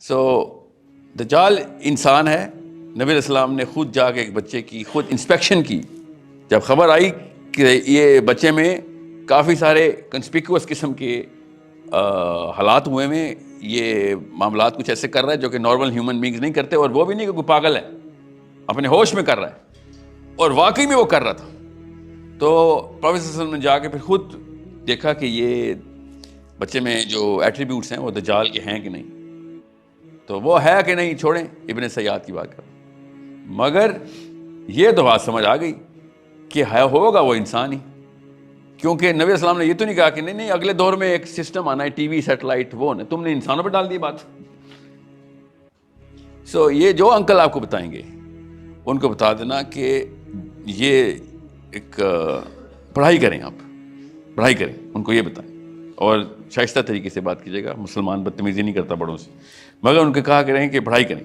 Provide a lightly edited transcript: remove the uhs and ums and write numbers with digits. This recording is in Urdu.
سو دجال انسان ہے. نبی علیہ السلام نے خود جا کے ایک بچے کی خود انسپیکشن کی. جب خبر آئی کہ یہ بچے میں کافی سارے کنسپیکوس قسم کے حالات ہوئے میں، یہ معاملات کچھ ایسے کر رہا ہے جو کہ نارمل ہیومن بینگز نہیں کرتے، اور وہ بھی نہیں کہ کوئی پاگل ہے، اپنے ہوش میں کر رہا ہے، اور واقعی میں وہ کر رہا تھا. تو پروفیٹ صلی اللہ علیہ وسلم نے جا کے پھر خود دیکھا کہ یہ بچے میں جو ایٹریبیوٹس ہیں وہ دجال کے ہیں کہ نہیں. تو وہ ہے کہ نہیں چھوڑیں، ابن سیاد کی بات کر. مگر یہ تو بات سمجھ آ گئی کہ ہے ہوگا وہ انسان ہی، کیونکہ نبی السلام نے یہ تو نہیں کہا کہ نہیں اگلے دور میں ایک سسٹم آنا ہے ٹی وی سیٹلائٹ، وہ نہیں، تم نے انسانوں پہ ڈال دی بات. سو یہ جو انکل آپ کو بتائیں گے ان کو بتا دینا کہ یہ ایک پڑھائی کریں، آپ پڑھائی کریں، ان کو یہ بتائیں، اور شائستہ طریقے سے بات کیجیے گا. مسلمان بدتمیزی نہیں کرتا بڑوں سے، مگر ان کو کہا کریں کہ پڑھائی کریں.